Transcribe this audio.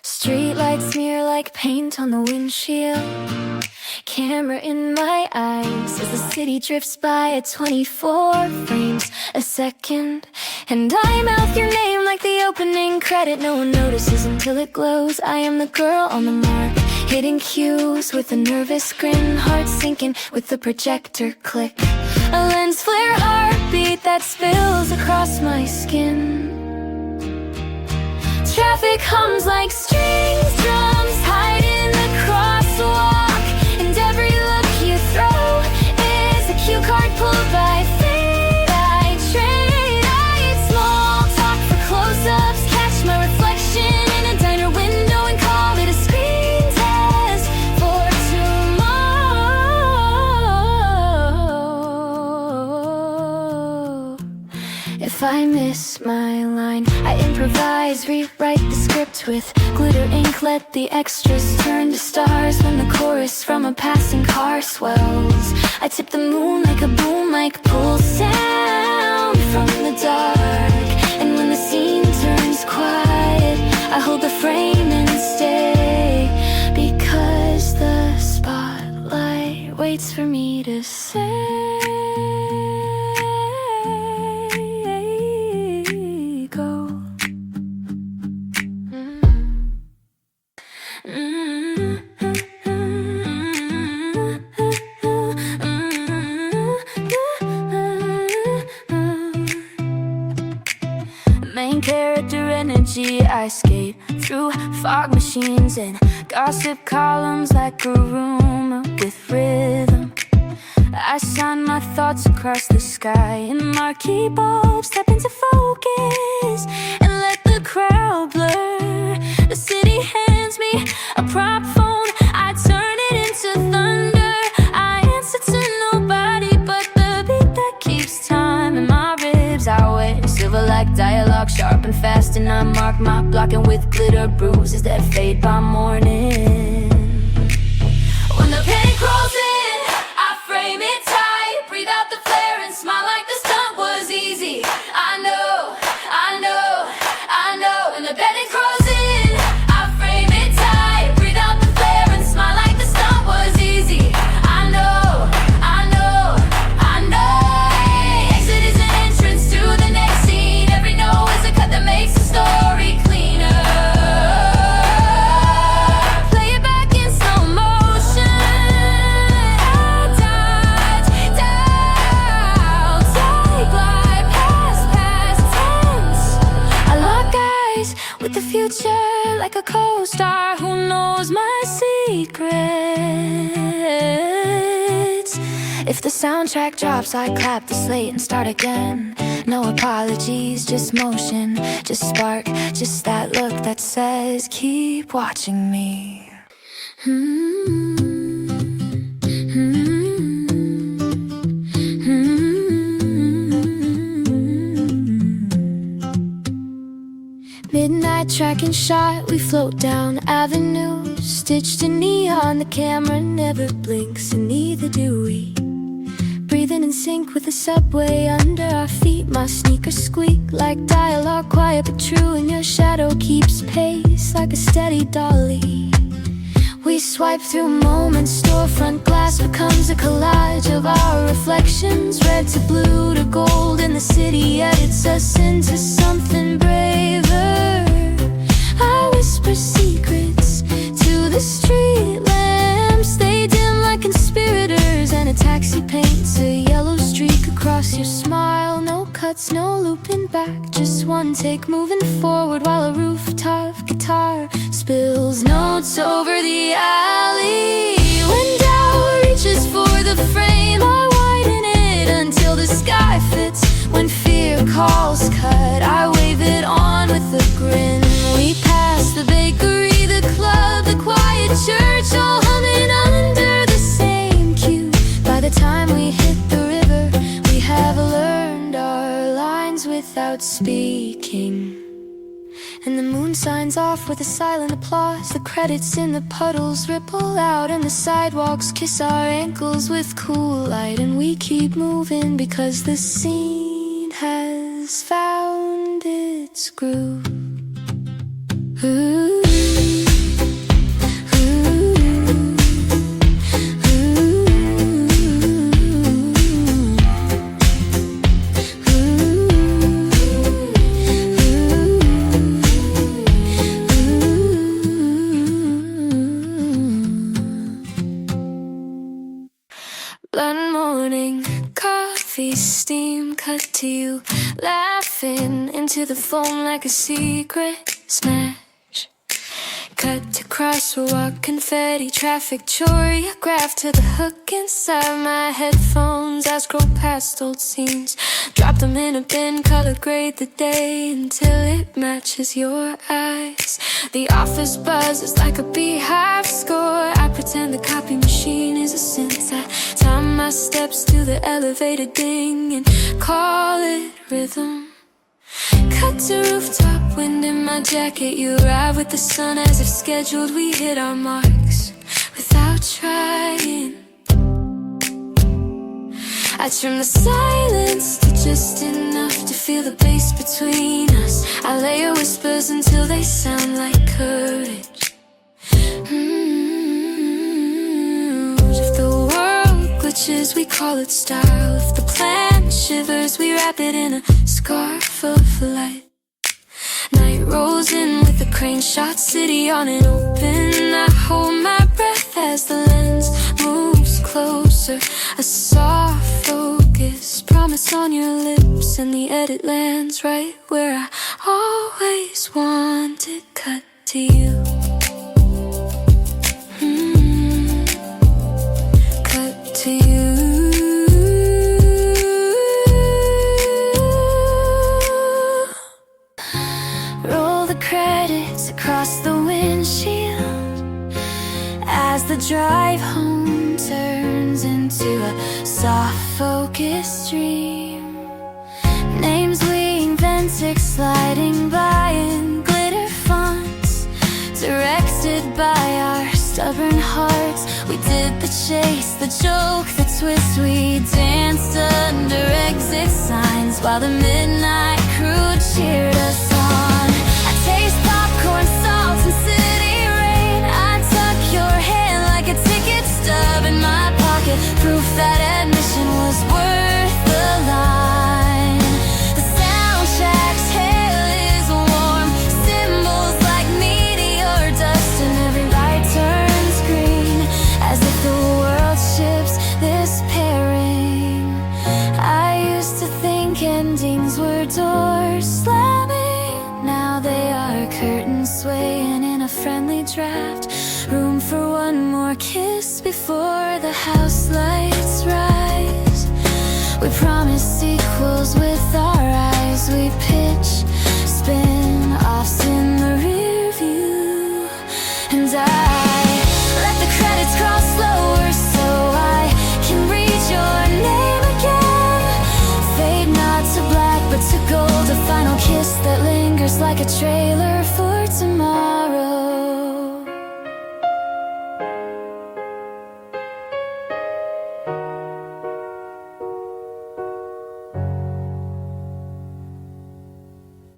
Streetlights smear like paint on the windshield. Camera in my eyes as the city drifts by at 24 frames a second. And I mouth your name like the opening credit. No one notices until it glows. I am the girl on the mark, hitting cues with a nervous grin, heart sinking with the projector click. A lens flare heartbeat that spills across my skin. Traffic hums like strings, drums hide in the crosswalk. And every look you throw is a cue card pulled by fate. I trade, I eat small talk for close-ups. Catch my reflection in a diner window and call it a screen test for tomorrow. If I miss my line, I improvise, rewrite the script with glitter ink. Let the extras turn to stars when the chorus from a passing car swells. I tip the moon like a boom mic, pull sound from the dark. And when the scene turns quiet, I hold the frame and stay, because the spotlight waits for me to say go. Main character energy, I skate through fog machines and gossip columns like a rumor with rhythm. I shine my thoughts across the sky in marquee bulbs, step into focus and let the crowd blur. The city hands me a prop phone, I turn it into thunder. I answer to nobody but the beat that keeps time in my ribs. I wear silver like dialogue, sharp and fast, and I mark my blocking with glitter bruises that fade by morning. When the panic rolls in, I frame it tight, breathe out the flare and smile like the stunt was easy. I know, I know, I know. When the panic rolls in, I frame it tight, breathe out the flare and smile like the stunt was easy. I know, I know, I know. Exit is an entrance to the next scene. Every no is a cut that makes the story cleaner. Play it back in slow motion. Dodge, doubts, I glide past tense. I lock eyes with the future like a co-star who knows my secrets. If the soundtrack drops, I clap the slate and start again. No apologies, just motion, just spark, just that look that says keep watching me. Midnight tracking shot, we float down avenues stitched in neon. The camera never blinks and neither do we. Breathing in sync with the subway under our feet. My sneakers squeak like dialogue, quiet but true, and your shadow keeps pace like a steady dolly. We swipe through moments, storefront glass becomes a collage of our reflections. Red to blue to gold, and the city edits us into something braver. I whisper secrets to the street lamps. They dim like conspirators, and a taxi paints a yellow streak across your smile. No cuts, no looping back, just one take moving forward while a rooftop guitar spills notes over the alley. When doubt reaches for the frame, I widen it until the sky fits. When fear calls cut, I wave it on with a grin. We pass the bakery, the club, the quiet church, all humming under the same cue. By the time we hit the river, we have learned our lines without speaking. And the moon signs off with a silent applause. The credits in the puddles ripple out, and the sidewalks kiss our ankles with cool light. And we keep moving because the scene has found its groove. Ooh. cut to you laughing into the phone like a secret smash. Cut to crosswalk, confetti, traffic, choreographed to the hook inside my headphones. I scroll past old scenes, drop them in a bin, color grade the day until it matches your eyes. The office buzz is like a beehive score. I pretend the copy machine is a synth. I time my steps to the elevator ding and call it rhythm. Cut to rooftop, wind in my jacket. You arrive with the sun as if scheduled. We hit our marks without trying. I trim the silence to just enough to feel the bass between us. I layer whispers until they sound like courage. If the world glitches, we call it style. If the planet shivers, we wrap it in a scarf of light. Night rolls in with a crane shot, city on an open. I hold my breath as the lens moves closer. A soft focus, promise on your lips, and the edit lands right where I always wanted. Cut to you. Cut to you. Credits across the windshield as the drive home turns into a soft focus dream. Names we invented sliding by in glitter fonts, directed by our stubborn hearts. We did the chase, the joke, the twist. We danced under exit signs while the midnight crew cheered us on. Taste popcorn, salt, and city rain. I tuck your hand like a ticket stub in my pocket, proof that admission was worth the line. The soundtrack's hail is warm, symbols like meteor dust, and every light turns green as if the world ships this pairing. I used to think endings were doors slamming. Now they are curtains swaying in a friendly draft. Room for one more kiss before the house lights rise. We promise sequels with our eyes. We pitch spin-offs in the rear view, and I let the credits crawl slower so I can read your name again. Fade not to black but to gold, a final kiss that lingers like a trailer for tomorrow.